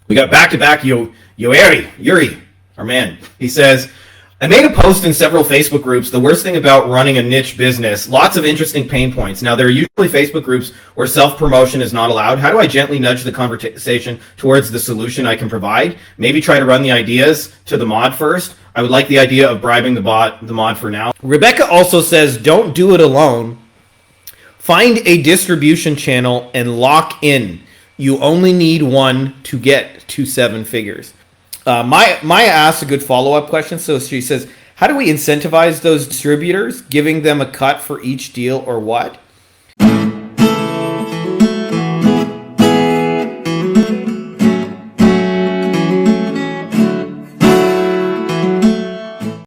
We got back-to-back Yuri, our man. He says, I made a post in several Facebook groups. The worst thing about running a niche business, lots of interesting pain points. Now, there are usually Facebook groups where self-promotion is not allowed. How do I gently nudge the conversation towards the solution I can provide? Maybe try to run the ideas to the mod first. I would like the idea of bribing the mod for now. Rebecca also says, don't do it alone. Find a distribution channel and lock in. You only need one to get to 7 figures. Maya asked a good follow-up question. So she says, how do we incentivize those distributors, giving them a cut for each deal or what?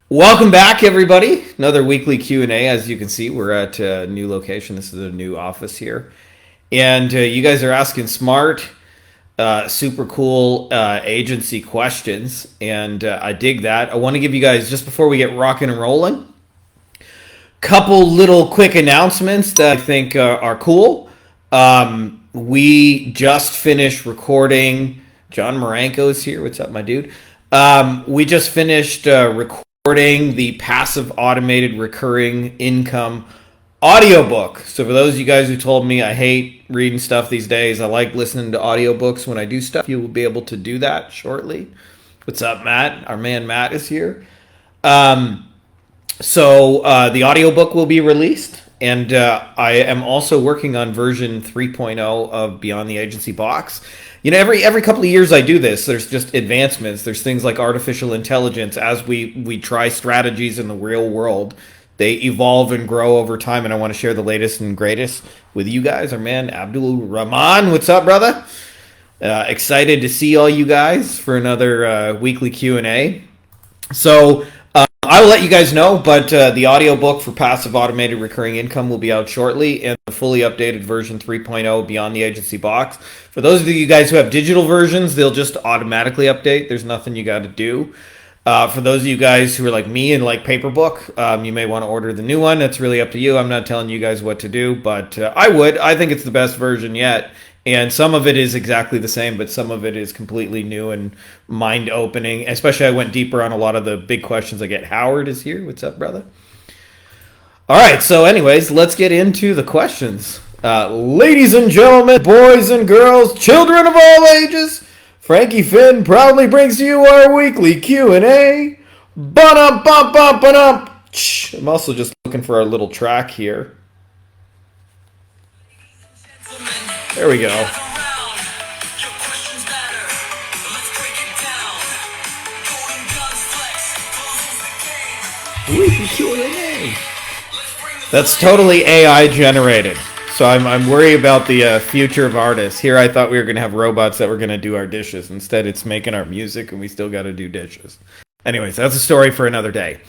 Welcome back, everybody. Another weekly Q&A. As you can see, we're at a new location. This is a new office here. And you guys are asking smart, super cool agency questions. And I dig that. I want to give you guys, just before we get rocking and rolling, couple little quick announcements that I think are cool. We just finished recording. John Maranko is here. What's up, my dude? We just finished recording the passive automated recurring income audiobook. So for those of you guys who told me I hate reading stuff these days, I like listening to audiobooks when I do stuff, you will be able to do that shortly. What's up, Matt? Our man Matt is here. So the audiobook will be released, and I am also working on version 3.0 of Beyond the Agency Box. You know, every couple of years I do this. There's just advancements. There's things like artificial intelligence. As we try strategies in the real world, they evolve and grow over time, and I want to share the latest and greatest with you guys. Our man, Abdul Rahman. What's up, brother? Excited to see all you guys for another weekly Q&A. So I will let you guys know, but the audiobook for Passive Automated Recurring Income will be out shortly, and the fully updated version 3.0 Beyond the Agency Box. For those of you guys who have digital versions, they'll just automatically update. There's nothing you got to do. For those of you guys who are like me and like Paperbook, you may want to order the new one. It's really up to you. I'm not telling you guys what to do, but I think it's the best version yet. And some of it is exactly the same, but some of it is completely new and mind-opening. Especially I went deeper on a lot of the big questions I get. Howard is here. What's up, brother? All right, so anyways, let's get into the questions. Ladies and gentlemen, boys and girls, children of all ages, Frankie Fihn proudly brings to you our weekly Q&A. Ba-dum-bum-bum-ba-dum. I'm also just looking for our little track here. There we go. Weekly Q&A. That's totally AI generated. So I'm worried about the future of artists. Here I thought we were going to have robots that were going to do our dishes. Instead, it's making our music, and we still got to do dishes. Anyways, that's a story for another day.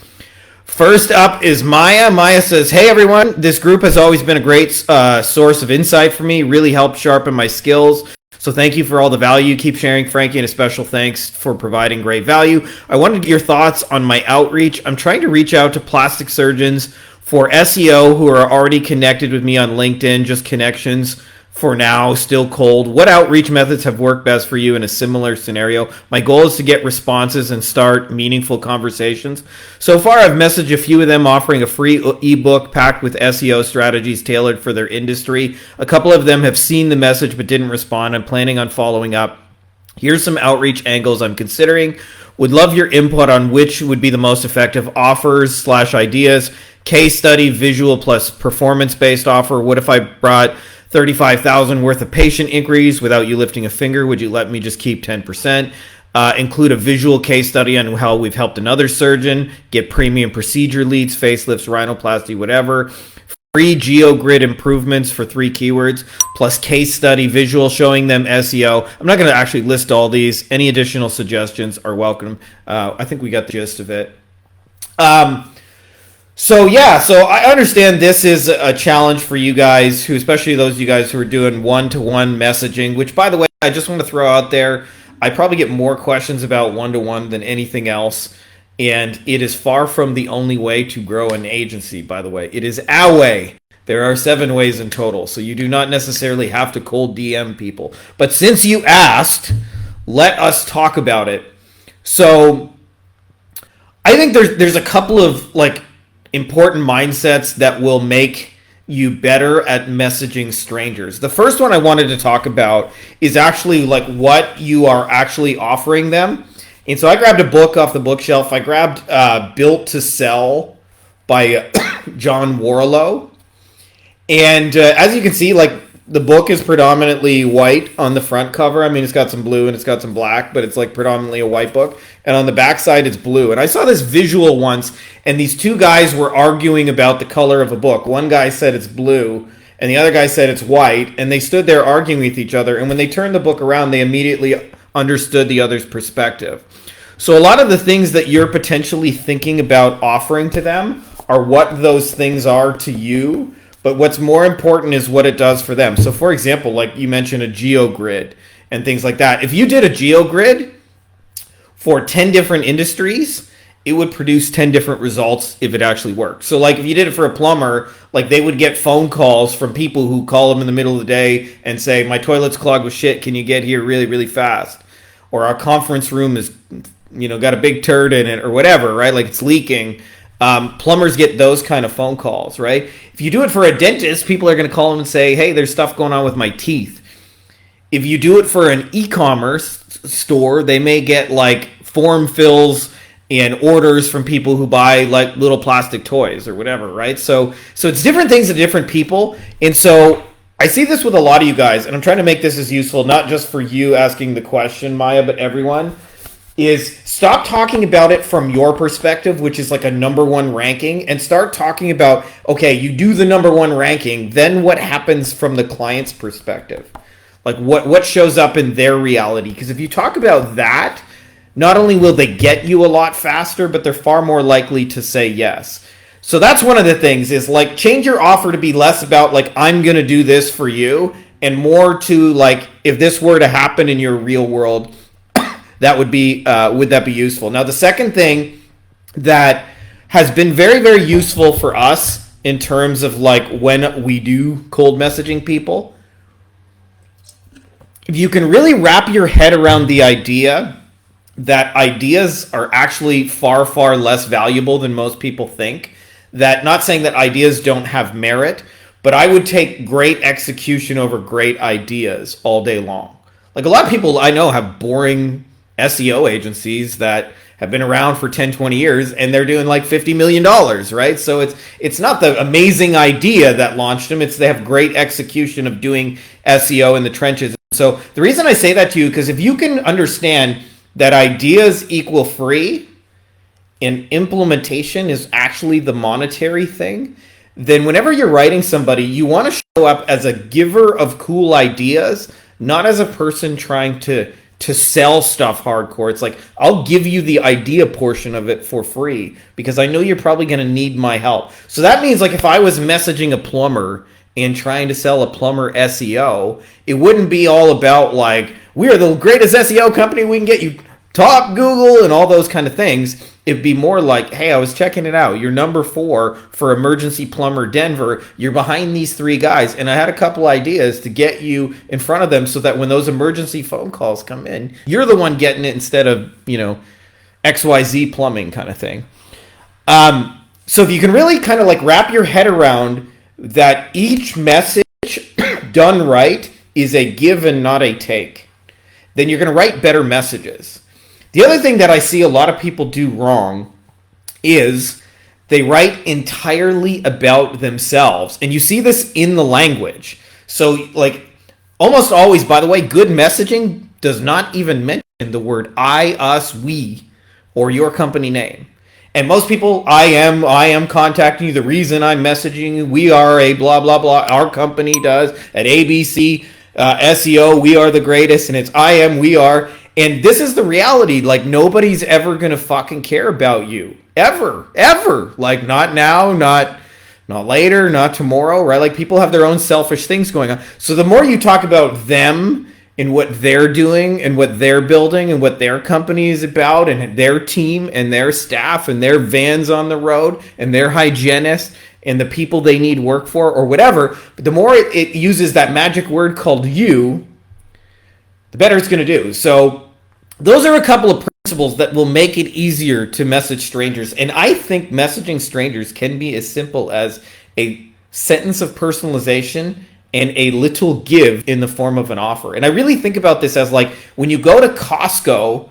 First up is Maya. Maya says, hey, everyone. This group has always been a great source of insight for me. Really helped sharpen my skills. So thank you for all the value. Keep sharing, Frankie, and a special thanks for providing great value. I wanted your thoughts on my outreach. I'm trying to reach out to plastic surgeons for SEO who are already connected with me on LinkedIn, just connections for now, still cold. What outreach methods have worked best for you in a similar scenario? My goal is to get responses and start meaningful conversations. So far, I've messaged a few of them offering a free ebook packed with SEO strategies tailored for their industry. A couple of them have seen the message but didn't respond. I'm planning on following up. Here's some outreach angles I'm considering. Would love your input on which would be the most effective offers/ideas. Case study, visual plus performance-based offer. What if I brought $35,000 worth of patient inquiries without you lifting a finger? Would you let me just keep 10%? Include a visual case study on how we've helped another surgeon get premium procedure leads, facelifts, rhinoplasty, whatever. Free GeoGrid improvements for 3 keywords, plus case study visual showing them SEO. I'm not going to actually list all these. Any additional suggestions are welcome. I think we got the gist of it. So I understand this is a challenge for you guys, especially those of you guys who are doing one-to-one messaging, which, by the way, I just want to throw out there, I probably get more questions about one-to-one than anything else, and it is far from the only way to grow an agency, by the way. It is our way. There are 7 ways in total, so you do not necessarily have to cold DM people. But since you asked, Let us talk about it. So I think there's a couple of like important mindsets that will make you better at messaging strangers. The first one I wanted to talk about is actually like what you are actually offering them. And so I grabbed a book off the bookshelf. I grabbed Built to Sell by John Warlow. And as you can see, like the book is predominantly white on the front cover. I mean, it's got some blue and it's got some black, but it's like predominantly a white book. And on the back side, it's blue. And I saw this visual once, and these two guys were arguing about the color of a book. One guy said it's blue, and the other guy said it's white. And they stood there arguing with each other. And when they turned the book around, they immediately understood the other's perspective. So a lot of the things that you're potentially thinking about offering to them are what those things are to you. But what's more important is what it does for them. So for example, like you mentioned a GeoGrid and things like that. If you did a GeoGrid for 10 different industries, it would produce 10 different results if it actually worked. So like if you did it for a plumber, like they would get phone calls from people who call them in the middle of the day and say, my toilet's clogged with shit. Can you get here really, really fast? Or our conference room is, got a big turd in it or whatever, right? Like it's leaking. Plumbers get those kind of phone calls, right? If you do it for a dentist, people are going to call them and say, hey, there's stuff going on with my teeth. If you do it for an e-commerce store, they may get like form fills and orders from people who buy like little plastic toys or whatever, right? So it's different things to different people. And so I see this with a lot of you guys, and I'm trying to make this as useful, not just for you asking the question, Maya, but everyone, is stop talking about it from your perspective, which is like a number one ranking, and start talking about, okay, you do the number one ranking, then what happens from the client's perspective? Like what shows up in their reality? Because if you talk about that, not only will they get you a lot faster, but they're far more likely to say yes. So that's one of the things is like change your offer to be less about like, I'm going to do this for you, and more to like, if this were to happen in your real world, that would that be useful? Now, the second thing that has been very, very useful for us in terms of like when we do cold messaging people, if you can really wrap your head around the idea that ideas are actually far, far less valuable than most people think, that not saying that ideas don't have merit, but I would take great execution over great ideas all day long. Like a lot of people I know have boring SEO agencies that have been around for 10, 20 years and they're doing like $50 million, right? So it's not the amazing idea that launched them. It's they have great execution of doing SEO in the trenches. So the reason I say that to you, because if you can understand that ideas equal free and implementation is actually the monetary thing, then whenever you're writing somebody, you want to show up as a giver of cool ideas, not as a person trying to sell stuff hardcore. It's like, I'll give you the idea portion of it for free because I know you're probably going to need my help. So that means like if I was messaging a plumber and trying to sell a plumber SEO, it wouldn't be all about like, we are the greatest SEO company, we can get you top Google and all those kind of things. It'd be more like, hey, I was checking it out. You're number 4 for emergency plumber Denver. You're behind these 3 guys. And I had a couple ideas to get you in front of them so that when those emergency phone calls come in, you're the one getting it instead of, XYZ plumbing kind of thing. So if you can really kind of like wrap your head around that each message done right is a give and not a take, then you're going to write better messages. The other thing that I see a lot of people do wrong is they write entirely about themselves. And you see this in the language. So like almost always, by the way, good messaging does not even mention the word I, us, we, or your company name. And most people, I am contacting you. The reason I'm messaging you, we are a blah, blah, blah. Our company does at ABC SEO. We are the greatest. And it's I am, we are. And this is the reality. Like nobody's ever going to fucking care about you. Ever. Like not now, not later, not tomorrow, right? Like people have their own selfish things going on. So the more you talk about them and what they're doing and what they're building and what their company is about and their team and their staff and their vans on the road and their hygienists and the people they need work for or whatever, but the more it uses that magic word called you, the better it's going to do. So those are a couple of principles that will make it easier to message strangers. And I think messaging strangers can be as simple as a sentence of personalization and a little give in the form of an offer. And I really think about this as like when you go to Costco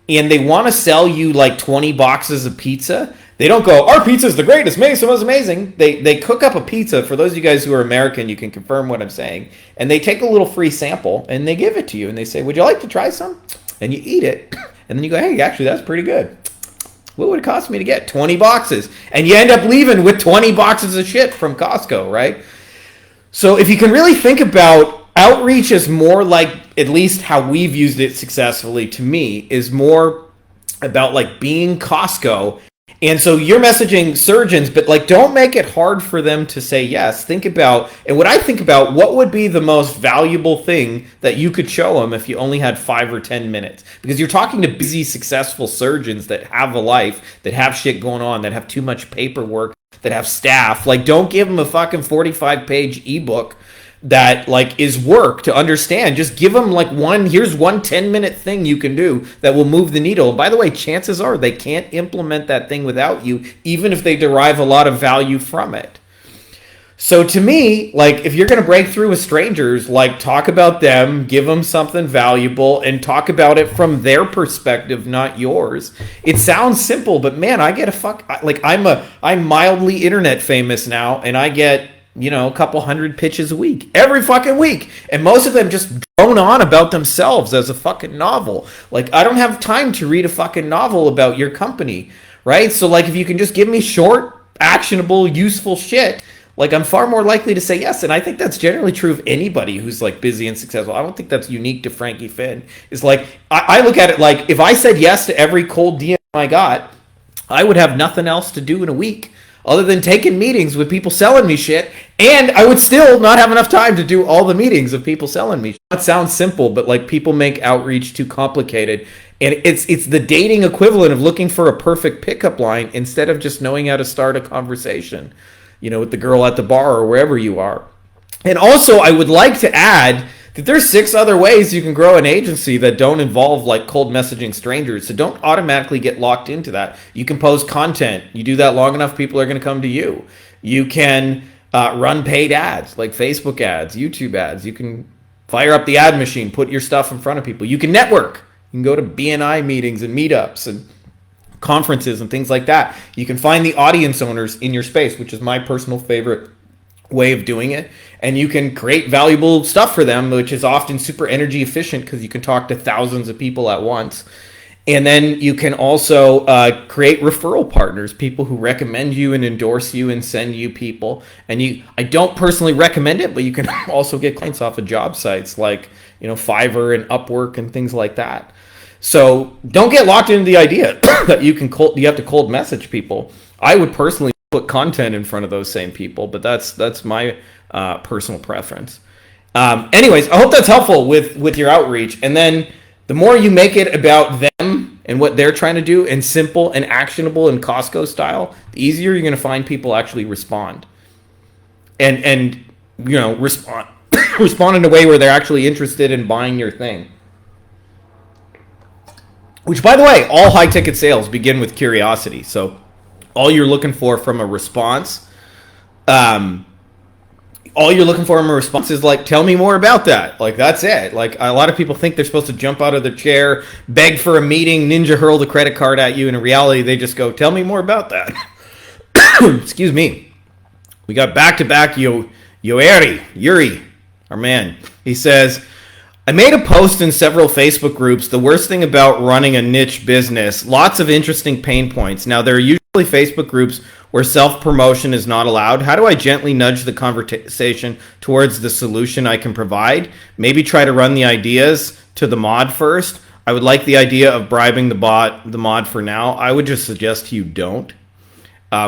and they want to sell you like 20 boxes of pizza, they don't go, our pizza is the greatest, most amazing. They cook up a pizza. For those of you guys who are American, you can confirm what I'm saying. And they take a little free sample and they give it to you. And they say, would you like to try some? And you eat it. And then you go, hey, actually, that's pretty good. What would it cost me to get 20 boxes? And you end up leaving with 20 boxes of shit from Costco, right? So if you can really think about outreach as more like, at least how we've used it successfully to me, is more about like being Costco. And so you're messaging surgeons, but like don't make it hard for them to say yes. Think about, and what I think about, what would be the most valuable thing that you could show them if you only had 5 or 10 minutes? Because you're talking to busy, successful surgeons that have a life, that have shit going on, that have too much paperwork, that have staff. Like don't give them a fucking 45-page ebook that like is work to understand. Just give them like here's one 10-minute thing you can do that will move the needle. And by the way, chances are they can't implement that thing without you, even if they derive a lot of value from it. So to me, like if you're going to break through with strangers, like talk about them, give them something valuable, and talk about it from their perspective, not yours. It sounds simple, but man, I get I'm mildly internet famous now, and I get a couple hundred pitches a week, every fucking week. And most of them just drone on about themselves as a fucking novel. Like, I don't have time to read a fucking novel about your company, right? So, like, if you can just give me short, actionable, useful shit, like, I'm far more likely to say yes. And I think that's generally true of anybody who's, like, busy and successful. I don't think that's unique to Frankie Fihn. It's like, I look at it like, if I said yes to every cold DM I got, I would have nothing else to do in a week other than taking meetings with people selling me shit, and I would still not have enough time to do all the meetings of people selling me shit. It sounds simple, but like people make outreach too complicated, and it's the dating equivalent of looking for a perfect pickup line instead of just knowing how to start a conversation, with the girl at the bar or wherever you are. And also, I would like to add that there's 6 other ways you can grow an agency that don't involve like cold messaging strangers. So don't automatically get locked into that. You can post content. You do that long enough, people are going to come to you. You can run paid ads like Facebook ads, YouTube ads. You can fire up the ad machine, put your stuff in front of people. You can network. You can go to BNI meetings and meetups and conferences and things like that. You can find the audience owners in your space, which is my personal favorite way of doing it, and you can create valuable stuff for them, which is often super energy efficient because you can talk to thousands of people at once. And then you can also create referral partners, people who recommend you and endorse you and send you people. And I don't personally recommend it, but you can also get clients off of job sites like Fiverr and Upwork and things like that. So don't get locked into the idea that you have to cold message people. I would personally put content in front of those same people, but that's my personal preference. Anyways, I hope that's helpful with your outreach. And then the more you make it about them and what they're trying to do, and simple and actionable and Costco style, the easier you're going to find people actually respond. And respond respond in a way where they're actually interested in buying your thing. Which, by the way, all high ticket sales begin with curiosity. So all you're looking for from a response, is like, tell me more about that. Like, that's it. Like, a lot of people think they're supposed to jump out of their chair, beg for a meeting, ninja hurl the credit card at you. And in reality, they just go, tell me more about that. Excuse me. We got back-to-back Yuri, our man. He says, I made a post in several Facebook groups. The worst thing about running a niche business, lots of interesting pain points. Now, there are usually Facebook groups where self-promotion is not allowed. How do I gently nudge the conversation towards the solution I can provide? Maybe try to run the ideas to the mod first. I would like the idea of bribing the mod for now. I would just suggest you don't.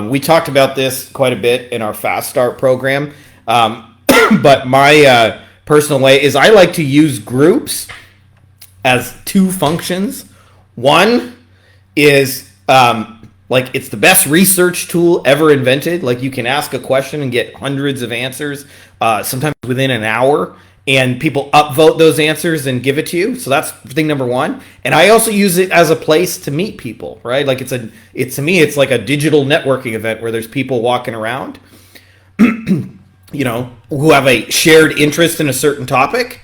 We talked about this quite a bit in our Fast Start program. But my personal way is I like to use groups as 2 functions. One is like it's the best research tool ever invented. Like, you can ask a question and get hundreds of answers, sometimes within an hour. and people upvote those answers and give it to you. So that's thing number one. And I also use it as a place to meet people, right? Like it's to me, it's like a digital networking event where there's people walking around, you know, who have a shared interest in a certain topic.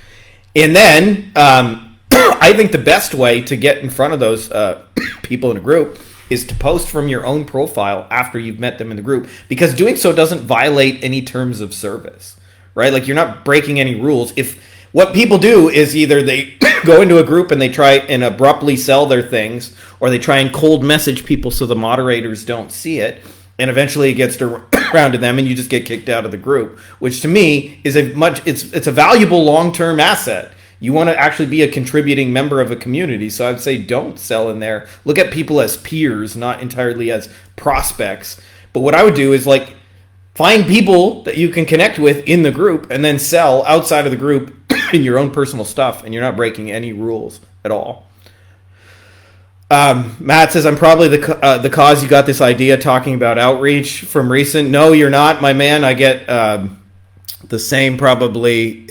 And then I think the best way to get in front of those people in a group is to post from your own profile after you've met them in the group, because doing so doesn't violate any terms of service, right? Like you're not breaking any rules. If what people do is either they go into a group and they try and abruptly sell their things, or they try and cold message people so the moderators don't see it, and eventually it gets around to them and you just get kicked out of the group, which to me is it's a valuable long-term asset. You want to actually be a contributing member of a community. So I'd say don't sell in there. Look at people as peers, not entirely as prospects. But what I would do is like find people that you can connect with in the group and then sell outside of the group in your own personal stuff, and you're not breaking any rules at all. Matt says, I'm probably the cause you got this idea talking about outreach from recent. No, you're not, my man. I get the same probably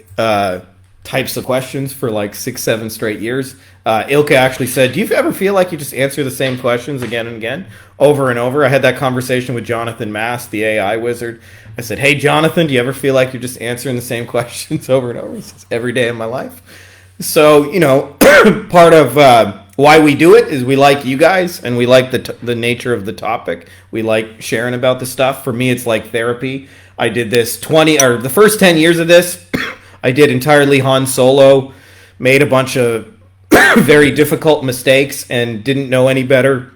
types of questions for like 6-7 straight years. Ilka actually said, do you ever feel like you just answer the same questions again and again over and over? I had that conversation with Jonathan Mass, the AI wizard. I said, hey, Jonathan, do you ever feel like you're just answering the same questions over and over? He says, every day of my life. So, you know, part of why we do it is we like you guys and we like the nature of the topic. We like sharing about the stuff. For me, it's like therapy. I did this the first 10 years of this, I did entirely Han Solo, made a bunch of very difficult mistakes and didn't know any better.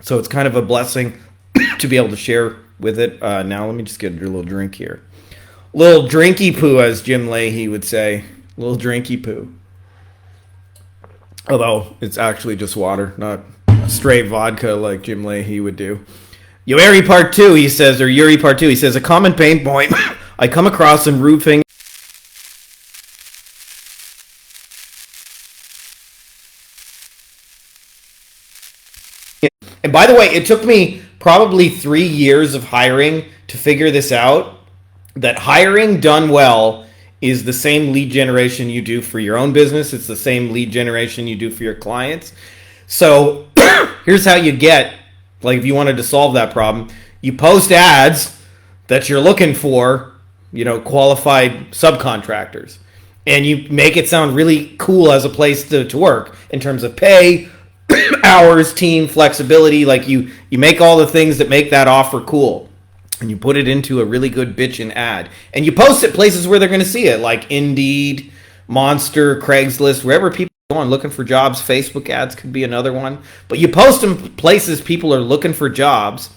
So it's kind of a blessing to be able to share with it. Now let me just get a little drink here. Little drinky poo, as Jim Leahy would say. Little drinky poo. Although it's actually just water, not straight vodka like Jim Leahy would do. Yuri Part 2, he says, or Yuri Part 2, he says, a common pain point I come across in roofing. And by the way, it took me probably 3 years of hiring to figure this out, that hiring done well is the same lead generation you do for your own business. It's the same lead generation you do for your clients. So here's how you get, like if you wanted to solve that problem, you post ads that you're looking for, you know, qualified subcontractors. And you make it sound really cool as a place to work in terms of pay, hours, team, flexibility. Like you make all the things that make that offer cool. And you put it into a really good bitchin' ad. And you post it places where they're going to see it, like Indeed, Monster, Craigslist, wherever people are going looking for jobs. Facebook ads could be another one. But you post them places people are looking for jobs.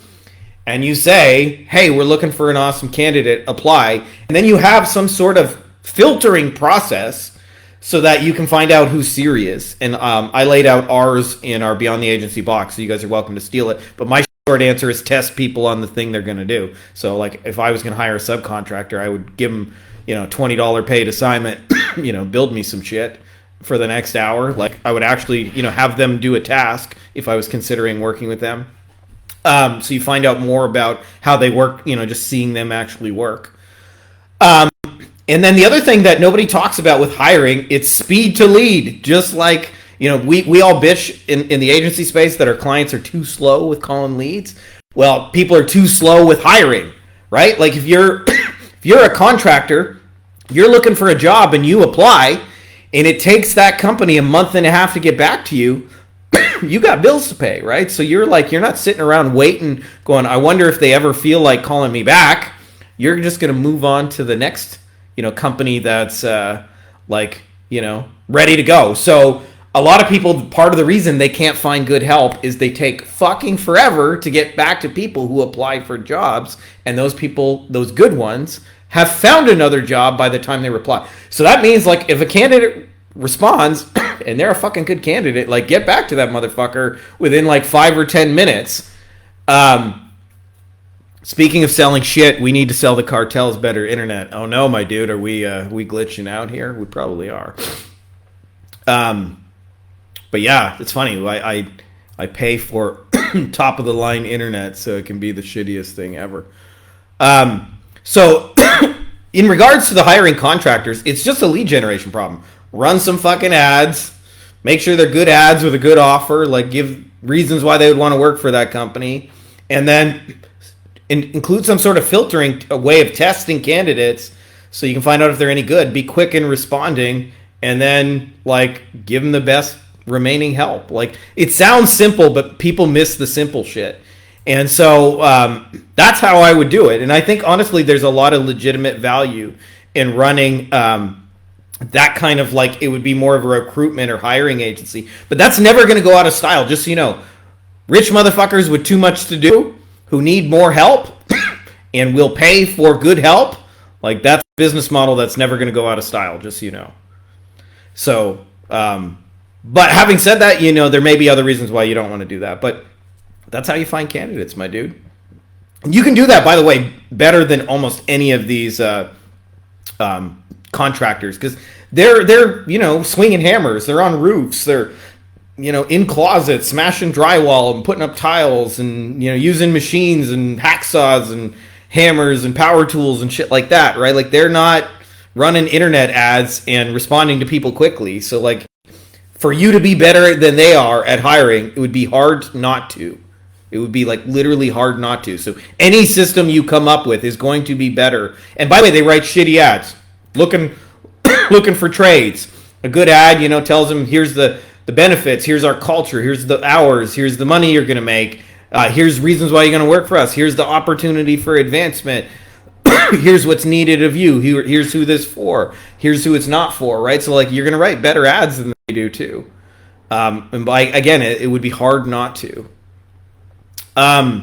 And you say, hey, we're looking for an awesome candidate, apply. And then you have some sort of filtering process so that you can find out who's serious. And I laid out ours in our Beyond the Agency box, so you guys are welcome to steal it. But my short answer is test people on the thing they're going to do. So like if I was going to hire a subcontractor, I would give them, you know, $20 paid assignment, you know, build me some shit for the next hour. Like I would actually, you know, have them do a task if I was considering working with them. So you find out more about how they work, you know, just seeing them actually work. And then the other thing that nobody talks about with hiring, it's speed to lead. Just like, you know, we all bitch in the agency space that our clients are too slow with calling leads. Well, people are too slow with hiring, right? Like if you're a contractor, you're looking for a job and you apply, and it takes that company a month and a half to get back to you, you got bills to pay, right? So you're not sitting around waiting, going, I wonder if they ever feel like calling me back. You're just going to move on to the next, you know, company that's like, you know, ready to go. So a lot of people, part of the reason they can't find good help is they take fucking forever to get back to people who apply for jobs. And those people, those good ones, have found another job by the time they reply. So that means, like, if a candidate responds and they're a fucking good candidate, like, get back to that motherfucker within like 5 or 10 minutes. Speaking of selling shit, we need to sell the cartels better internet. Oh no, my dude, are we glitching out here? We probably are. But yeah, it's funny. I pay for top of the line internet so it can be the shittiest thing ever. So in regards to the hiring contractors, it's just a lead generation problem. Run some fucking ads, make sure they're good ads with a good offer, like give reasons why they would want to work for that company, and then include some sort of filtering, a way of testing candidates so you can find out if they're any good. Be quick in responding, and then like give them the best remaining help. Like, it sounds simple, but people miss the simple shit. And so that's how I would do it. And I think, honestly, there's a lot of legitimate value in running that kind of, like, it would be more of a recruitment or hiring agency. But that's never going to go out of style, just so you know. Rich motherfuckers with too much to do who need more help and will pay for good help, like, that's a business model that's never going to go out of style, just so you know. So, but having said that, you know, there may be other reasons why you don't want to do that. But that's how you find candidates, my dude. You can do that, by the way, better than almost any of these contractors, because they're you know, swinging hammers, they're on roofs, they're, you know, in closets, smashing drywall and putting up tiles, and, you know, using machines and hacksaws and hammers and power tools and shit like that, right? Like, they're not running internet ads and responding to people quickly. So, like, for you to be better than they are at hiring, it would be hard not to. It would be, like, literally hard not to. So any system you come up with is going to be better. And by the way, they write shitty ads, looking for trades. A good ad, you know, tells them, here's the benefits, here's our culture, here's the hours, here's the money you're going to make, here's reasons why you're going to work for us, here's the opportunity for advancement, here's what's needed of you, here's who this for, here's who it's not for, right? So, like, you're going to write better ads than they do too. And by, again, it would be hard not to. All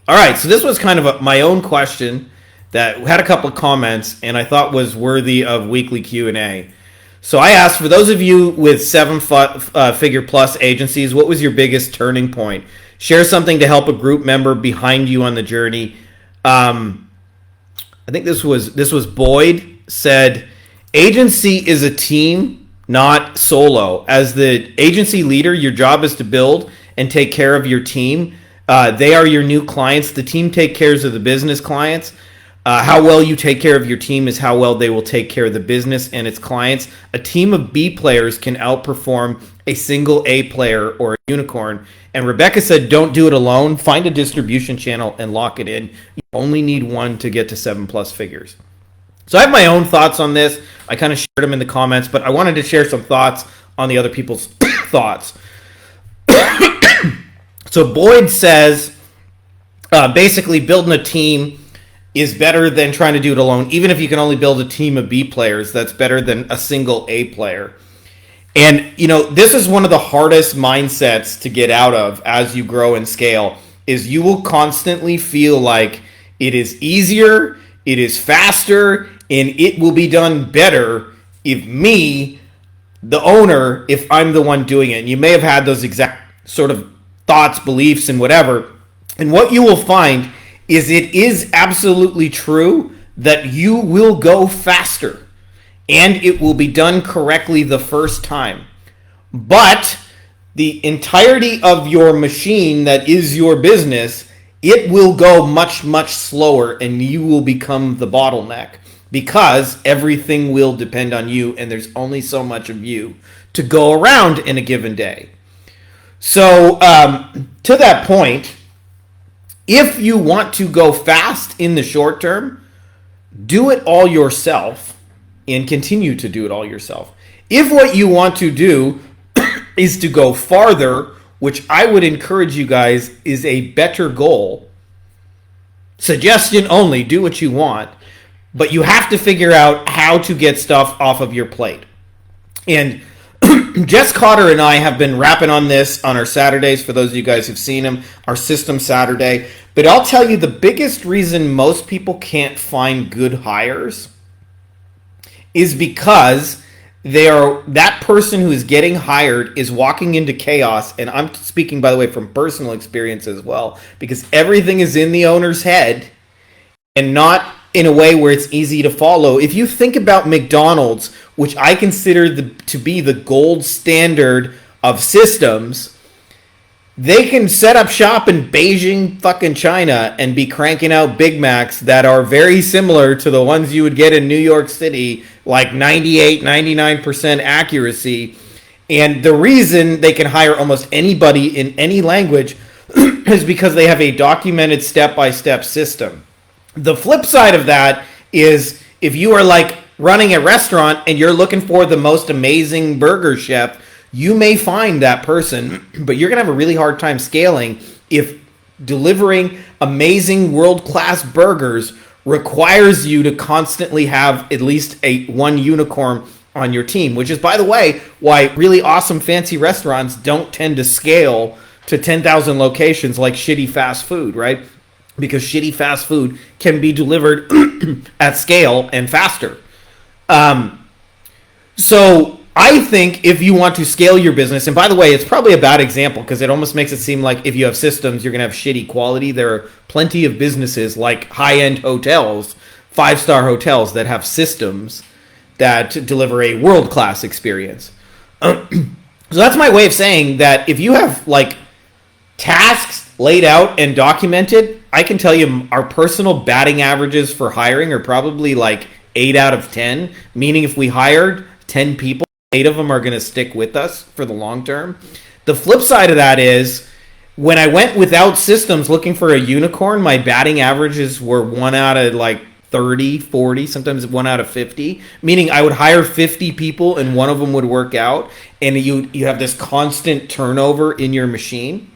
right, so this was kind of my own question that had a couple of comments and I thought was worthy of weekly Q&A. So I asked, for those of you with 7-figure plus agencies, what was your biggest turning point? Share something to help a group member behind you on the journey. I think this was Boyd said, agency is a team, not solo. As the agency leader, your job is to build and take care of your team. They are your new clients. The team take care of the business clients. How well you take care of your team is how well they will take care of the business and its clients. A team of B players can outperform a single A player or a unicorn. And Rebecca said, don't do it alone. Find a distribution channel and lock it in. You only need one to get to 7+ figures. So I have my own thoughts on this. I kind of shared them in the comments, but I wanted to share some thoughts on the other people's thoughts. So Boyd says, basically building a team is better than trying to do it alone. Even if you can only build a team of B players, that's better than a single A player. And, you know, this is one of the hardest mindsets to get out of as you grow and scale, is you will constantly feel like it is easier, it is faster, and it will be done better if me, the owner, if I'm the one doing it. And you may have had those exact sort of thoughts, beliefs, and whatever. And what you will find is it is absolutely true that you will go faster and it will be done correctly the first time. But the entirety of your machine that is your business, it will go much, much slower and you will become the bottleneck because everything will depend on you and there's only so much of you to go around in a given day. So to that point, if you want to go fast in the short term, do it all yourself and continue to do it all yourself. If what you want to do is to go farther, which I would encourage you guys is a better goal, suggestion only, do what you want, but you have to figure out how to get stuff off of your plate. And Jess Cotter and I have been rapping on this on our Saturdays, for those of you guys who've seen them, our System Saturday. But I'll tell you, the biggest reason most people can't find good hires is because that person who is getting hired is walking into chaos. And I'm speaking, by the way, from personal experience as well, because everything is in the owner's head and not in a way where it's easy to follow. If you think about McDonald's, which I consider to be the gold standard of systems, They can set up shop in Beijing, fucking China, and be cranking out Big Macs that are very similar to the ones you would get in New York City, like 98, 99% accuracy. And the reason they can hire almost anybody in any language is because they have a documented step-by-step system. The flip side of that is if you are like running a restaurant and you're looking for the most amazing burger chef, you may find that person, but you're going to have a really hard time scaling if delivering amazing world-class burgers requires you to constantly have at least one unicorn on your team, which is, by the way, why really awesome fancy restaurants don't tend to scale to 10,000 locations like shitty fast food, right? Because shitty fast food can be delivered at scale and faster. So I think if you want to scale your business, and by the way, it's probably a bad example because it almost makes it seem like if you have systems, you're going to have shitty quality. There are plenty of businesses like high-end hotels, 5-star hotels that have systems that deliver a world-class experience. So that's my way of saying that if you have like tasks laid out and documented, I can tell you our personal batting averages for hiring are probably like 8 out of 10, meaning if we hired 10 people, 8 of them are going to stick with us for the long term. The flip side of that is when I went without systems looking for a unicorn, my batting averages were 1 out of like 30, 40, sometimes 1 out of 50, meaning I would hire 50 people and one of them would work out, and you have this constant turnover in your machine.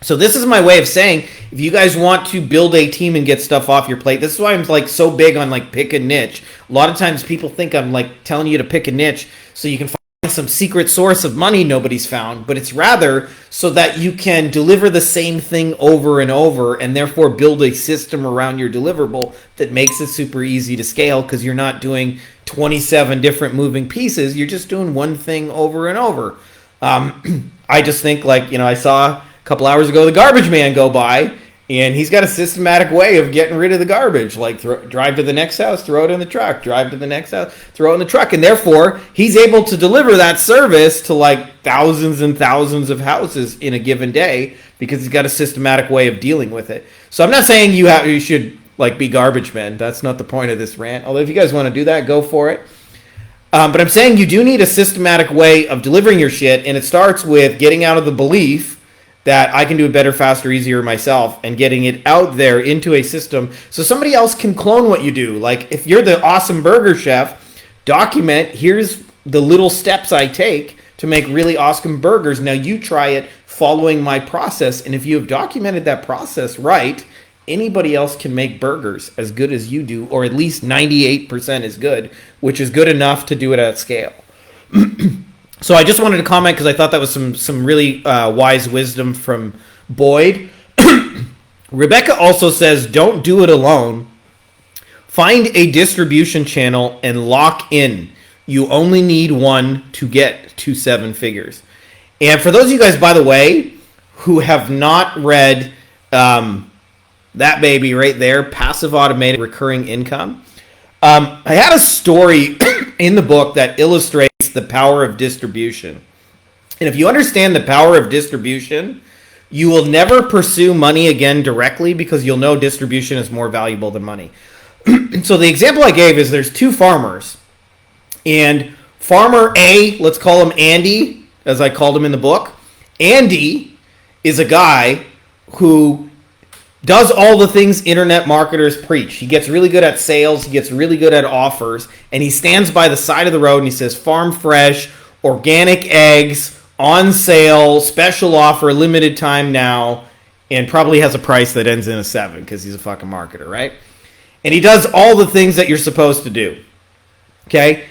So this is my way of saying, if you guys want to build a team and get stuff off your plate, this is why I'm like so big on like pick a niche. A lot of times people think I'm like telling you to pick a niche so you can find some secret source of money nobody's found, but it's rather so that you can deliver the same thing over and over and therefore build a system around your deliverable that makes it super easy to scale because you're not doing 27 different moving pieces. You're just doing one thing over and over. I just think like, I saw a couple hours ago the garbage man go by, and he's got a systematic way of getting rid of the garbage. Like drive to the next house, throw it in the truck. Drive to the next house, throw it in the truck. And therefore, he's able to deliver that service to like thousands and thousands of houses in a given day because he's got a systematic way of dealing with it. So I'm not saying you should like be garbage men. That's not the point of this rant. Although if you guys want to do that, go for it. But I'm saying you do need a systematic way of delivering your shit, and it starts with getting out of the belief that I can do it better, faster, easier myself, and getting it out there into a system so somebody else can clone what you do. Like if you're the awesome burger chef, document, here's the little steps I take to make really awesome burgers. Now you try it following my process, and if you have documented that process right, anybody else can make burgers as good as you do, or at least 98% as good, which is good enough to do it at scale. So I just wanted to comment because I thought that was some really wise wisdom from Boyd. Rebecca also says, don't do it alone. Find a distribution channel and lock in. You only need one to get to 7 figures. And for those of you guys, by the way, who have not read that baby right there, Passive Automated Recurring Income, I had a story in the book that illustrates the power of distribution. And if you understand the power of distribution, you will never pursue money again directly because you'll know distribution is more valuable than money. So the example I gave is there's 2 farmers. And farmer A, let's call him Andy, as I called him in the book. Andy is a guy who does all the things internet marketers preach. He gets really good at sales, he gets really good at offers, and he stands by the side of the road and he says, farm fresh, organic eggs, on sale, special offer, limited time now, and probably has a price that ends in a 7 because he's a fucking marketer, right? And he does all the things that you're supposed to do. Okay?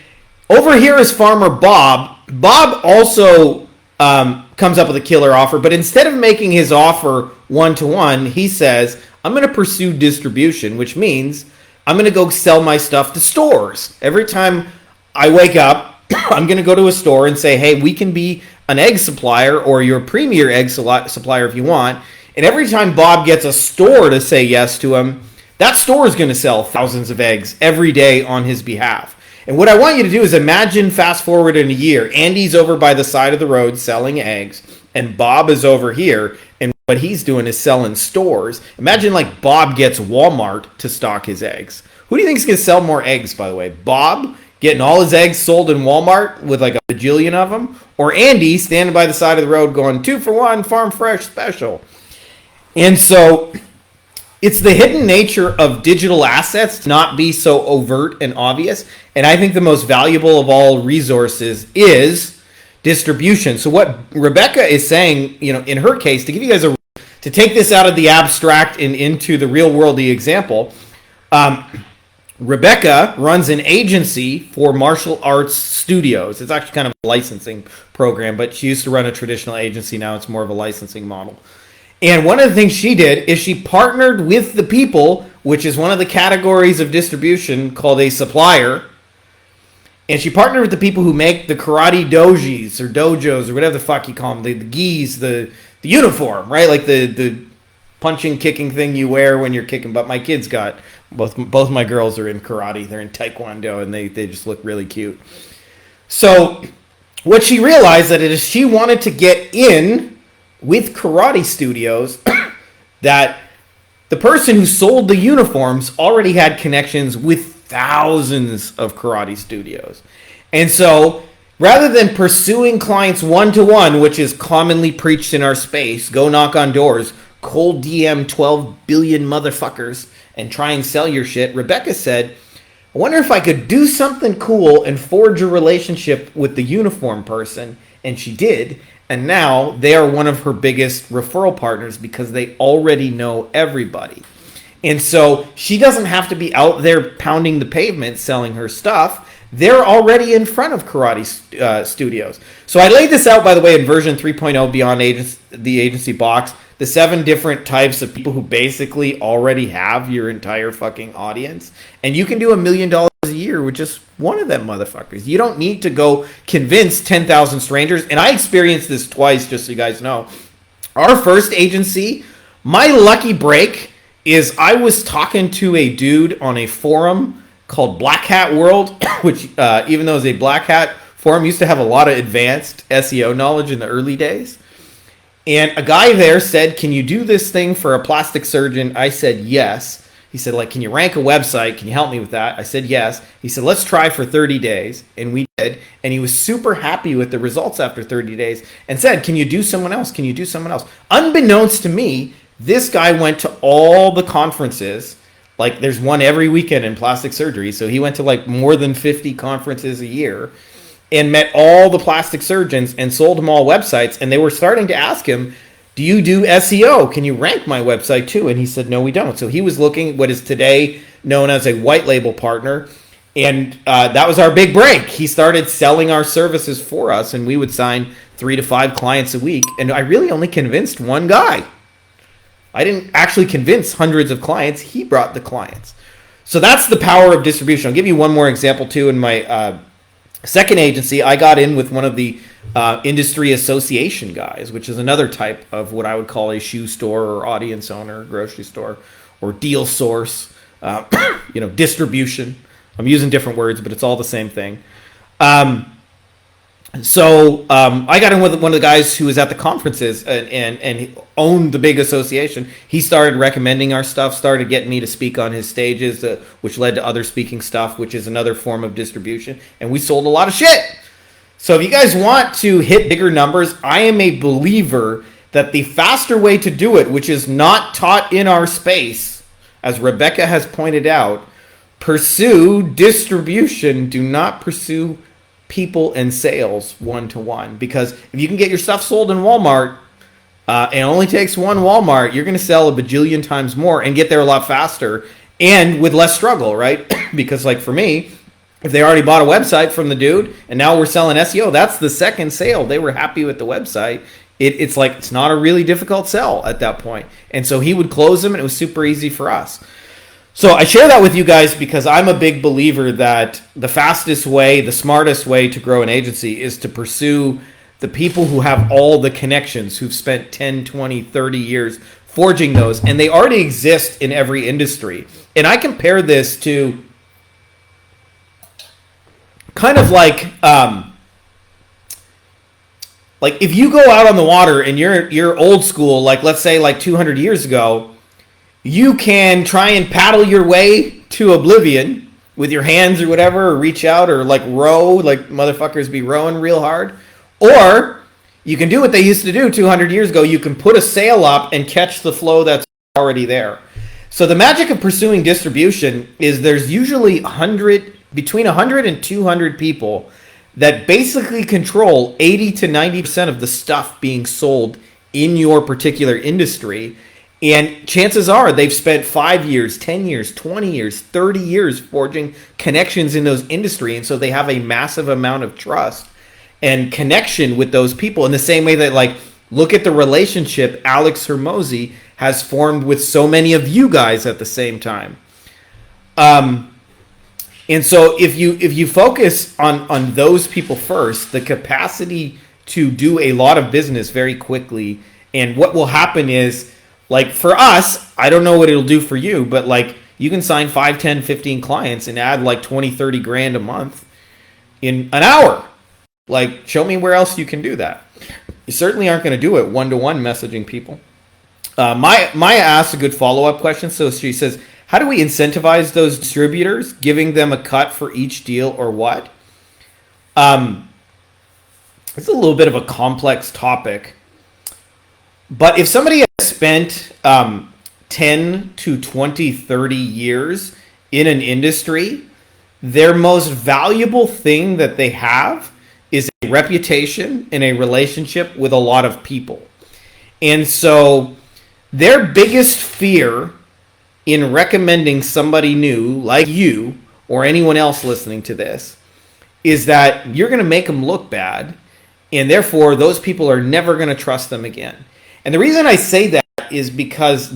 Over here is farmer Bob. Bob also comes up with a killer offer, but instead of making his offer one-to-one, he says, I'm going to pursue distribution, which means I'm going to go sell my stuff to stores. Every time I wake up, I'm going to go to a store and say, hey, we can be an egg supplier or your premier egg supplier if you want. And every time Bob gets a store to say yes to him, that store is going to sell thousands of eggs every day on his behalf. And what I want you to do is imagine fast forward in a year. Andy's over by the side of the road selling eggs. and Bob is over here, and what he's doing is selling stores. Imagine like Bob gets Walmart to stock his eggs. Who do you think is going to sell more eggs, by the way? Bob getting all his eggs sold in Walmart with like a bajillion of them? Or Andy standing by the side of the road going 2-for-1 farm fresh special? And so it's the hidden nature of digital assets to not be so overt and obvious. And I think the most valuable of all resources is distribution. So what Rebecca is saying, in her case, to give you guys to take this out of the abstract and into the real worldy example, Rebecca runs an agency for martial arts studios. It's actually kind of a licensing program, but she used to run a traditional agency. Now it's more of a licensing model. And one of the things she did is she partnered with the people, which is one of the categories of distribution called a supplier. And she partnered with the people who make the karate dojis or dojos or whatever the fuck you call them, the gis, the uniform, right? Like the punching, kicking thing you wear when you're kicking. But my kids got, both my girls are in karate. They're in taekwondo, and they just look really cute. So what she realized that is she wanted to get in with karate studios that the person who sold the uniforms already had connections with thousands of karate studios. And so rather than pursuing clients one-to-one, which is commonly preached in our space, go knock on doors, cold DM 12 billion motherfuckers and try and sell your shit, Rebecca said, I wonder if I could do something cool and forge a relationship with the uniform person. And she did. And now they are one of her biggest referral partners because they already know everybody. And so she doesn't have to be out there pounding the pavement selling her stuff. They're already in front of karate studios. So I laid this out, by the way, in version 3.0 beyond the agency box. The 7 different types of people who basically already have your entire fucking audience. And you can do $1 million a year with just one of them motherfuckers. You don't need to go convince 10,000 strangers. And I experienced this twice, just so you guys know. Our first agency, my lucky break is I was talking to a dude on a forum called Black Hat World, which even though it's a Black Hat forum, used to have a lot of advanced SEO knowledge in the early days. And a guy there said, can you do this thing for a plastic surgeon? I said, yes. He said, can you rank a website? Can you help me with that? I said, yes. He said, let's try for 30 days. And we did. And he was super happy with the results after 30 days and said, can you do someone else? Can you do someone else? Unbeknownst to me, this guy went to all the conferences. Like there's one every weekend in plastic surgery. So he went to more than 50 conferences a year and met all the plastic surgeons and sold them all websites. And they were starting to ask him, do you do SEO? Can you rank my website too? And he said, no, we don't. So he was looking what is today known as a white label partner. And that was our big break. He started selling our services for us, and we would sign 3 to 5 clients a week. And I really only convinced one guy. I didn't actually convince hundreds of clients. He brought the clients. So that's the power of distribution. I'll give you one more example too. In my second agency, I got in with one of the industry association guys, which is another type of what I would call a shoe store or audience owner, grocery store, or deal source, distribution. I'm using different words, but it's all the same thing. So I got in with one of the guys who was at the conferences and he owned the big association. He started recommending our stuff, started getting me to speak on his stages, which led to other speaking stuff, which is another form of distribution. And we sold a lot of shit. So if you guys want to hit bigger numbers, I am a believer that the faster way to do it, which is not taught in our space, as Rebecca has pointed out, pursue distribution. Do not pursue people and sales one-to-one. Because if you can get your stuff sold in Walmart, and it only takes one Walmart, you're going to sell a bajillion times more and get there a lot faster and with less struggle, right? Because like for me, if they already bought a website from the dude and now we're selling SEO, that's the second sale. They were happy with the website. It's like, it's not a really difficult sell at that point. And so he would close them and it was super easy for us. So I share that with you guys because I'm a big believer that the fastest way, the smartest way to grow an agency is to pursue the people who have all the connections, who've spent 10, 20, 30 years forging those, and they already exist in every industry. And I compare this to kind of like Like if you go out on the water and you're old school, like let's say like 200 years ago, you can try and paddle your way to oblivion with your hands or whatever, or reach out or like row, like motherfuckers be rowing real hard. Or you can do what they used to do 200 years ago. You can put a sail up and catch the flow that's already there. So the magic of pursuing distribution is there's usually between 100 and 200 people that basically control 80 to 90% of the stuff being sold in your particular industry. And chances are they've spent 5 years, 10 years, 20 years, 30 years forging connections in those industry. And so they have a massive amount of trust and connection with those people in the same way that, like, look at the relationship Alex Hermosi has formed with so many of you guys at the same time. And so if you focus on those people first, the capacity to do a lot of business very quickly, and what will happen is, like for us, I don't know what it'll do for you, but like you can sign 5, 10, 15 clients and add like 20, 30 grand a month in an hour. Like, show me where else you can do that. You certainly aren't going to do it one-to-one messaging people. Maya asked a good follow-up question. So she says, how do we incentivize those distributors, giving them a cut for each deal or what? It's a little bit of a complex topic. But if somebody has spent 10 to 20, 30 years in an industry, their most valuable thing that they have is a reputation and a relationship with a lot of people. And so their biggest fear in recommending somebody new like you or anyone else listening to this is that you're going to make them look bad, and therefore those people are never going to trust them again. And the reason I say that is because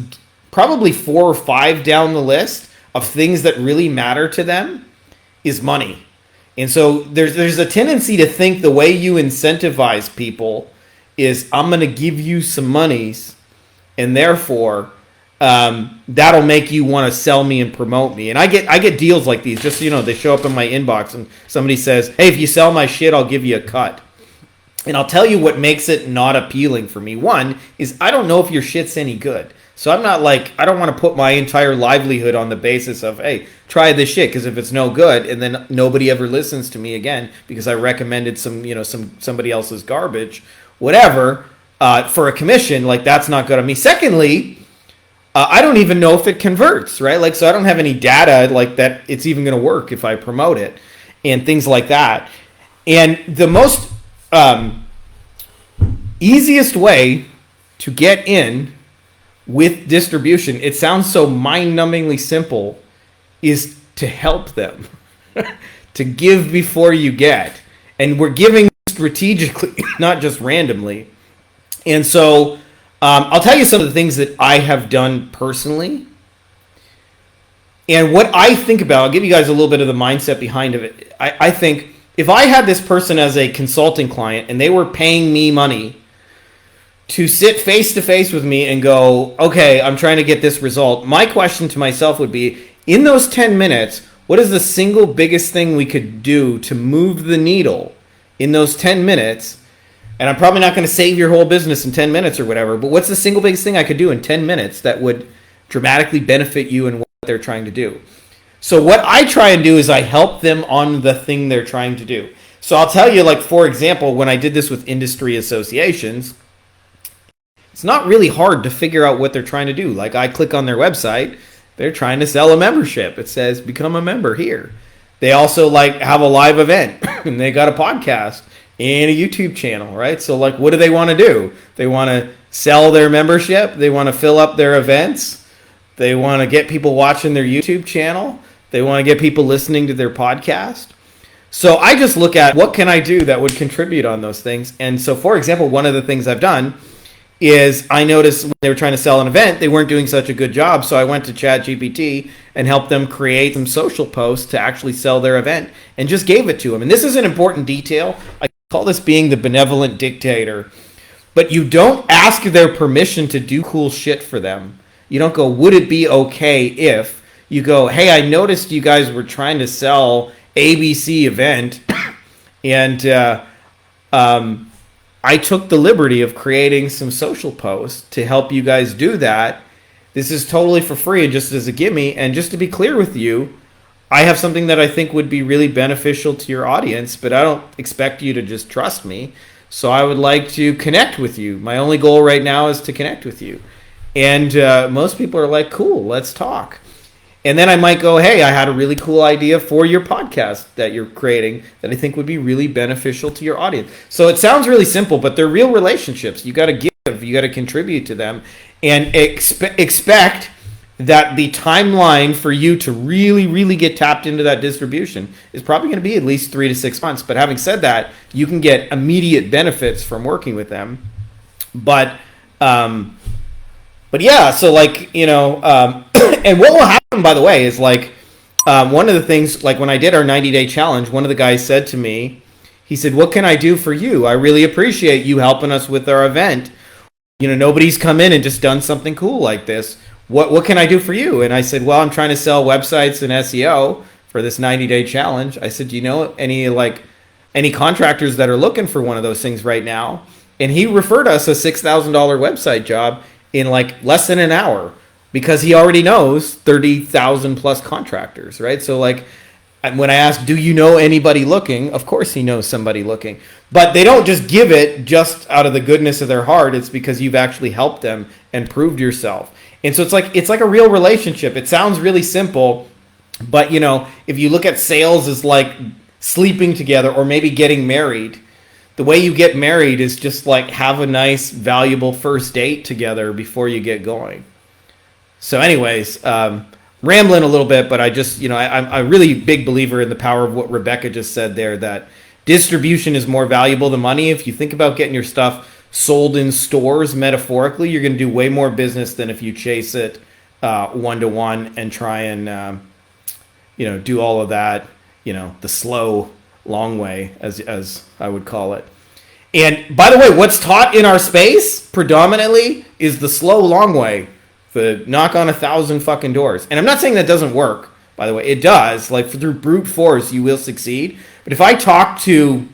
probably 4 or 5 down the list of things that really matter to them is money. And so there's a tendency to think the way you incentivize people is, I'm going to give you some monies, and therefore that'll make you want to sell me and promote me. And I get deals like these, just so you know, they show up in my inbox and somebody says, hey, if you sell my shit, I'll give you a cut. And I'll tell you what makes it not appealing for me. One is, I don't know if your shit's any good. So I'm not like, I don't want to put my entire livelihood on the basis of, hey, try this shit, because if it's no good, and then nobody ever listens to me again because I recommended somebody else's garbage, whatever, for a commission, like that's not good on me. Secondly, I don't even know if it converts, right? Like, so I don't have any data like that it's even going to work if I promote it and things like that. And the most easiest way to get in with distribution, it sounds so mind-numbingly simple, is to help them, to give before you get. And we're giving strategically, not just randomly. And so I'll tell you some of the things that I have done personally. And what I think about, I'll give you guys a little bit of the mindset behind it. I think if I had this person as a consulting client and they were paying me money to sit face to face with me and go, okay, I'm trying to get this result, my question to myself would be, in those 10 minutes, what is the single biggest thing we could do to move the needle in those 10 minutes? And I'm probably not going to save your whole business in 10 minutes or whatever, but what's the single biggest thing I could do in 10 minutes that would dramatically benefit you and what they're trying to do? So what I try and do is I help them on the thing they're trying to do. So I'll tell you, like, for example, when I did this with industry associations, it's not really hard to figure out what they're trying to do. Like, I click on their website, they're trying to sell a membership. It says, become a member here. They also like have a live event and they got a podcast and a YouTube channel, right? So like, what do they want to do? They want to sell their membership. They want to fill up their events. They want to get people watching their YouTube channel. They want to get people listening to their podcast. So I just look at what can I do that would contribute on those things. And so, for example, one of the things I've done is I noticed when they were trying to sell an event, they weren't doing such a good job. So I went to ChatGPT and helped them create some social posts to actually sell their event and just gave it to them. And this is an important detail. I call this being the benevolent dictator. But you don't ask their permission to do cool shit for them. You don't go, would it be okay if? You go, hey, I noticed you guys were trying to sell ABC event and I took the liberty of creating some social posts to help you guys do that. This is totally for free and just as a gimme. And just to be clear with you, I have something that I think would be really beneficial to your audience, but I don't expect you to just trust me. So I would like to connect with you. My only goal right now is to connect with you. And most people are like, cool, let's talk. And then I might go, hey, I had a really cool idea for your podcast that you're creating that I think would be really beneficial to your audience. So it sounds really simple, but they're real relationships. You got to give, you got to contribute to them, and expect that the timeline for you to really, really get tapped into that distribution is probably going to be at least 3 to 6 months. But having said that, you can get immediate benefits from working with them. But yeah, so like, and what will happen, by the way, is like one of the things, like when I did our 90-day challenge, one of the guys said to me, he said, what can I do for you? I really appreciate you helping us with our event. Nobody's come in and just done something cool like this. What can I do for you? And I said, well, I'm trying to sell websites and SEO for this 90-day challenge. I said, do you know any contractors that are looking for one of those things right now? And he referred us a $6,000 website job in like less than an hour because he already knows 30,000 plus contractors, right? So like when I asked, do you know anybody looking? Of course he knows somebody looking. But they don't just give it just out of the goodness of their heart. It's because you've actually helped them and proved yourself. And so it's like a real relationship. It sounds really simple, but if you look at sales as like sleeping together or maybe getting married, the way you get married is just like have a nice, valuable first date together before you get going. So anyways, rambling a little bit, but I just, I'm a really big believer in the power of what Rebecca just said there, that distribution is more valuable than money. If you think about getting your stuff sold in stores, metaphorically, you're going to do way more business than if you chase it one-to-one and try and, do all of that, the slow, long way, as I would call it. And by the way, what's taught in our space predominantly is the slow, long way, the knock on 1,000 fucking doors. And I'm not saying that doesn't work, by the way. It does. Like through brute force, you will succeed. But if I talk to,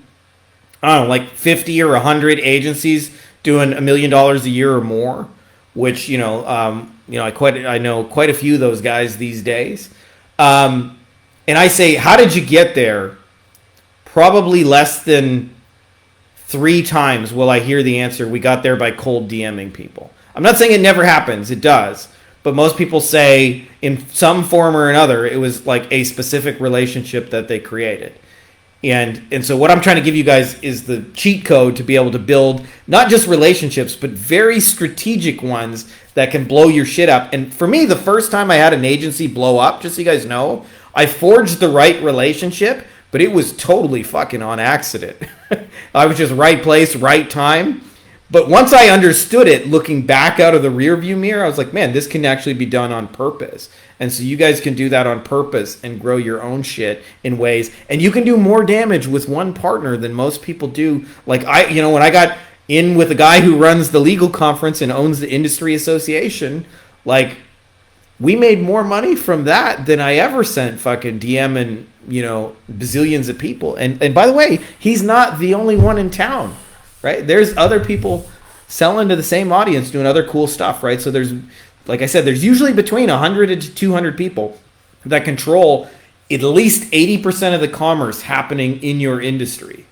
I don't know, like 50 or 100 agencies doing $1 million a year or more, which, I know quite a few of those guys these days. And I say, how did you get there? Probably less than 3 times will I hear the answer, we got there by cold DMing people. I'm not saying it never happens. It does. But most people say in some form or another, it was like a specific relationship that they created. And so what I'm trying to give you guys is the cheat code to be able to build not just relationships, but very strategic ones that can blow your shit up. And for me, the first time I had an agency blow up, just so you guys know, I forged the right relationship, but it was totally fucking on accident. I was just right place, right time. But once I understood it, looking back out of the rearview mirror, I was like, man, this can actually be done on purpose. And so you guys can do that on purpose and grow your own shit in ways. And you can do more damage with one partner than most people do. Like when I got in with a guy who runs the legal conference and owns the industry association, like we made more money from that than I ever sent fucking DMing, bazillions of people. And by the way, he's not the only one in town. Right? There's other people selling to the same audience doing other cool stuff, right? So there's, like I said, there's usually between 100 and 200 people that control at least 80% of the commerce happening in your industry.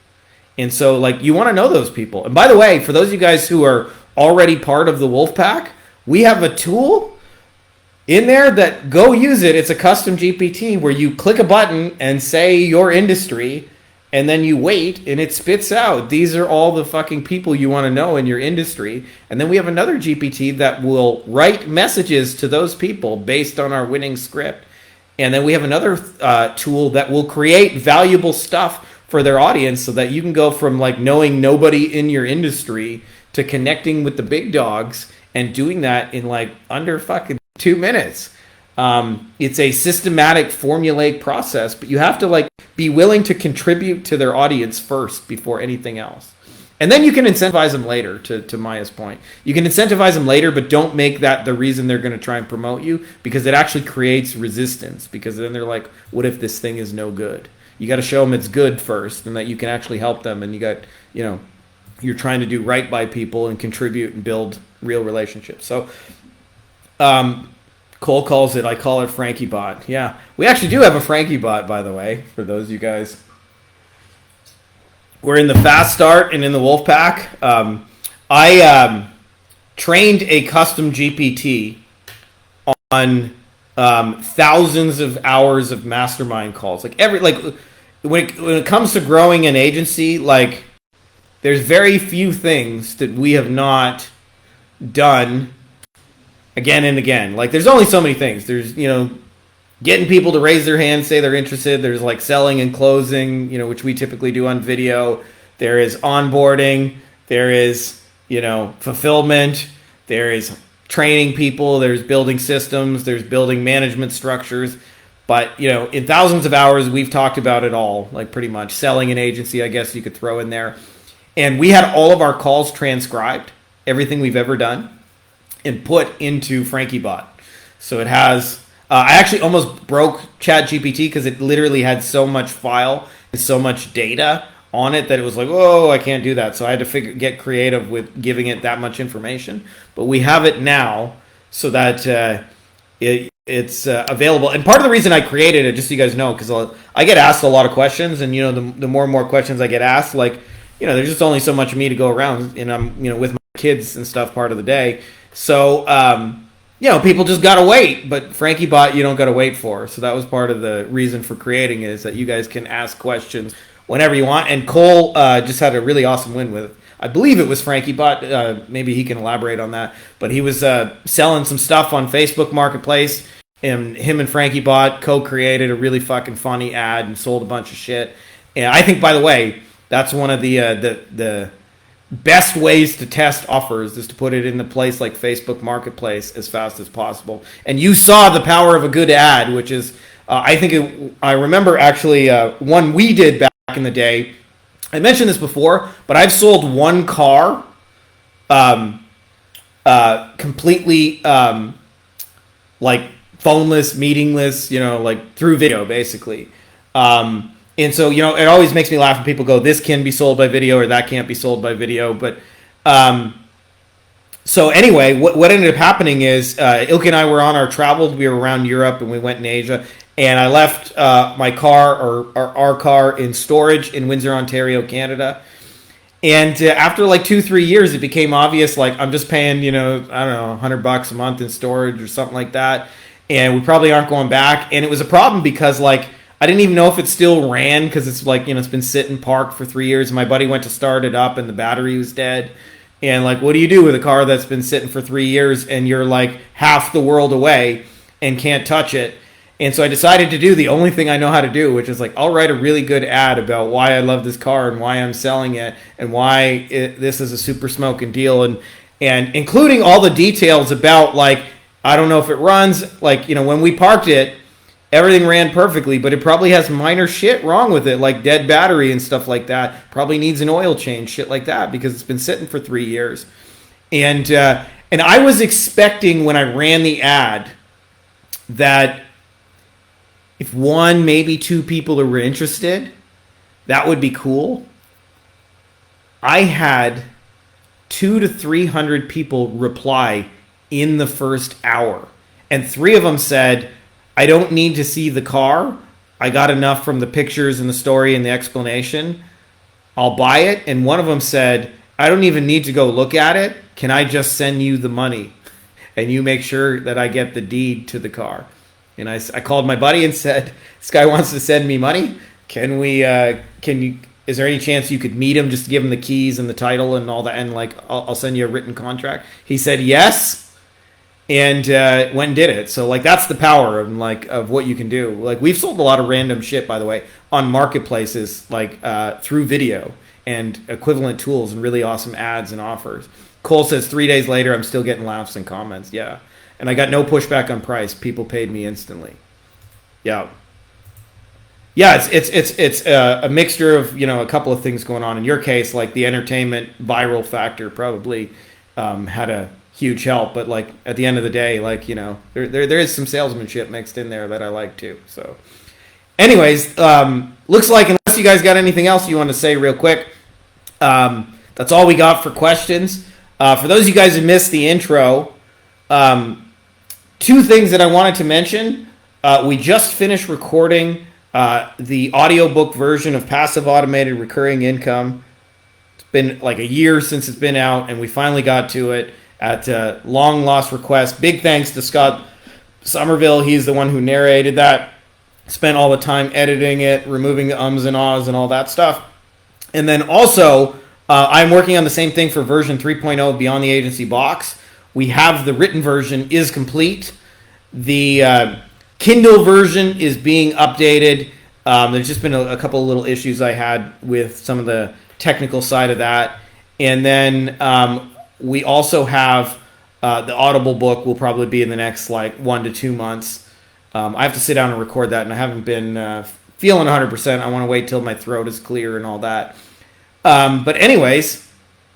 And so like you want to know those people. And by the way, for those of you guys who are already part of the Wolfpack, we have a tool in there that go use it. It's a custom GPT where you click a button and say your industry, and then you wait, and it spits out, these are all the fucking people you want to know in your industry. And then we have another GPT that will write messages to those people based on our winning script. And then we have another tool that will create valuable stuff for their audience so that you can go from like knowing nobody in your industry to connecting with the big dogs and doing that in like under fucking 2 minutes. It's a systematic, formulaic process, but you have to like be willing to contribute to their audience first before anything else. And then you can incentivize them later, to Maya's point. You can incentivize them later, but don't make that the reason they're going to try and promote you, because it actually creates resistance, because then they're like, what if this thing is no good? You got to show them it's good first and that you can actually help them, and you got, you're trying to do right by people and contribute and build real relationships. So Cole calls it, I call it Frankie Bot. Yeah, we actually do have a Frankie Bot, by the way, for those of you guys. We're in the Fast Start and in the Wolf Pack. I trained a custom GPT on thousands of hours of mastermind calls. When it comes to growing an agency, like there's very few things that we have not done again and again. Like there's only so many things. There's, getting people to raise their hands, say they're interested. There's like selling and closing, which we typically do on video. There is onboarding. There is, fulfillment. There is training people. There's building systems. There's building management structures. But, in thousands of hours, we've talked about it all, like pretty much. Selling an agency, I guess you could throw in there. And we had all of our calls transcribed, everything we've ever done, and put into FrankieBot. So it has... I actually almost broke ChatGPT because it literally had so much file and so much data on it that it was like, whoa, I can't do that. So I had to get creative with giving it that much information. But we have it now so that it's available. And part of the reason I created it, just so you guys know, because I get asked a lot of questions, and the more and more questions I get asked, like there's just only so much of me to go around, and I'm with my kids and stuff part of the day. So people just gotta wait, but FrankieBot you don't gotta wait for. So that was part of the reason for creating it, is that you guys can ask questions whenever you want. And Cole just had a really awesome win with it. I believe it was FrankieBot. Maybe he can elaborate on that. But he was selling some stuff on Facebook Marketplace, and him and FrankieBot co-created a really fucking funny ad and sold a bunch of shit. And I think, by the way, that's one of the best ways to test offers, is to put it in a place like Facebook Marketplace as fast as possible. And you saw the power of a good ad, which is, I remember actually one we did back in the day. I mentioned this before, but I've sold one car completely like phoneless, meetingless, like through video, basically. And so, it always makes me laugh when people go, this can be sold by video or that can't be sold by video. But so anyway, what ended up happening is Ilke and I were on our travels. We were around Europe and we went in Asia. And I left my car, or our car, in storage in Windsor, Ontario, Canada. And after like 2-3 years, it became obvious, like I'm just paying, I don't know, $100 a month in storage or something like that. And we probably aren't going back. And it was a problem because like, I didn't even know if it still ran, because it's like, it's been sitting parked for 3 years. And my buddy went to start it up and the battery was dead. And like, what do you do with a car that's been sitting for 3 years and you're like half the world away and can't touch it? And so I decided to do the only thing I know how to do, which is like, I'll write a really good ad about why I love this car and why I'm selling it and why this is a super smoking deal. And including all the details about, like, I don't know if it runs, like, when we parked it, everything ran perfectly, but it probably has minor shit wrong with it, like dead battery and stuff like that. Probably needs an oil change, shit like that, because it's been sitting for 3 years. And I was expecting, when I ran the ad, that if one, maybe two people were interested, that would be cool. I had 200 to 300 people reply in the first hour. And 3 of them said, I don't need to see the car. I got enough from the pictures and the story and the explanation. I'll buy it. And one of them said, I don't even need to go look at it. Can I just send you the money? And you make sure that I get the deed to the car. And I called my buddy and said, this guy wants to send me money. Is there any chance you could meet him just to give him the keys and the title and all that? And like, I'll send you a written contract. He said, yes. And went and did it. So like, that's the power of what you can do. Like, we've sold a lot of random shit, by the way, on marketplaces, like through video and equivalent tools and really awesome ads and offers. Cole says 3 days later, I'm still getting laughs and comments. Yeah. And I got no pushback on price. People paid me instantly. Yeah. Yeah, it's a mixture of, a couple of things going on. In your case, like the entertainment viral factor probably had a huge help. But like at the end of the day, like, there is some salesmanship mixed in there that I like too. So anyways, looks like, unless you guys got anything else you want to say real quick, that's all we got for questions. For those of you guys who missed the intro, two things that I wanted to mention. We just finished recording the audiobook version of Passive Automated Recurring Income. It's been like a year since it's been out, and we finally got to it at long lost request. Big thanks to Scott Somerville. He's the one who narrated that. Spent all the time editing it, removing the ums and ahs and all that stuff. And then also, I'm working on the same thing for version 3.0 Beyond the Agency Box. We have the written version is complete. The Kindle version is being updated. There's just been a couple of little issues I had with some of the technical side of that. And then we also have the Audible book will probably be in the next like 1 to 2 months. I have to sit down and record that, and I haven't been feeling 100%. I want to wait till my throat is clear and all that. But anyways,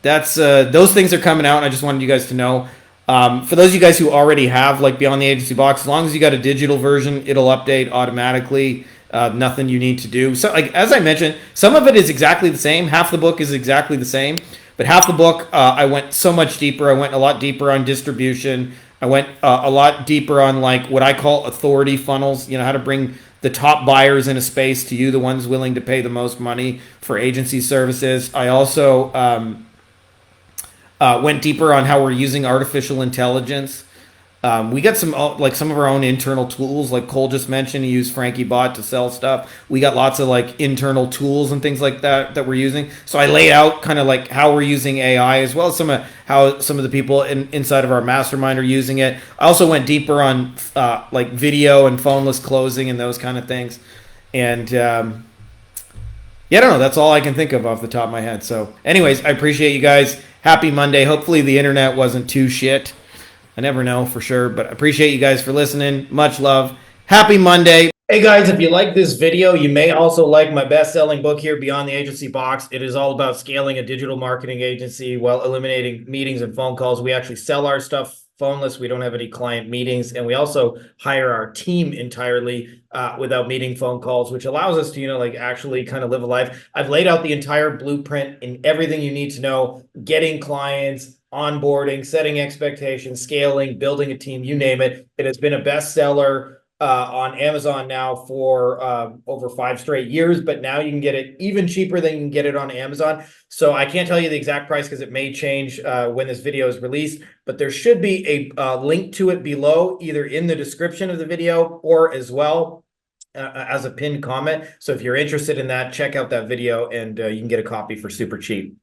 that's those things are coming out, and I just wanted you guys to know. For those of you guys who already have like Beyond the Agency Box, as long as you got a digital version, it'll update automatically. Nothing you need to do. So, like as I mentioned, some of it is exactly the same. Half the book is exactly the same, but half the book I went so much deeper. I went a lot deeper on distribution. I went a lot deeper on like what I call authority funnels. You know, how to bring the top buyers in a space to you, the ones willing to pay the most money for agency services. I also went deeper on how we're using artificial intelligence. We got some of our own internal tools, like Cole just mentioned. He used Frankie Bot to sell stuff. We got lots of like internal tools and things like that we're using. So I laid out kind of like how we're using AI, as well as how some of the people inside of our mastermind are using it. I also went deeper on like video and phoneless closing and those kind of things. And yeah, I don't know. That's all I can think of off the top of my head. So anyways, I appreciate you guys. Happy Monday. Hopefully the internet wasn't too shit. I never know for sure, but I appreciate you guys for listening. Much love. Happy Monday. Hey guys, if you like this video, you may also like my best-selling book here, Beyond the Agency Box. It is all about scaling a digital marketing agency while eliminating meetings and phone calls. We actually sell our stuff phoneless. We don't have any client meetings, and we also hire our team entirely without meeting phone calls, which allows us to, like actually kind of live a life. I've laid out the entire blueprint and everything you need to know, getting clients, onboarding, setting expectations, scaling, building a team, you name it. It has been a bestseller on Amazon now for over 5 straight years, but now you can get it even cheaper than you can get it on Amazon. So I can't tell you the exact price because it may change when this video is released, but there should be a link to it below, either in the description of the video or as well as a pinned comment. So if you're interested in that, check out that video and you can get a copy for super cheap.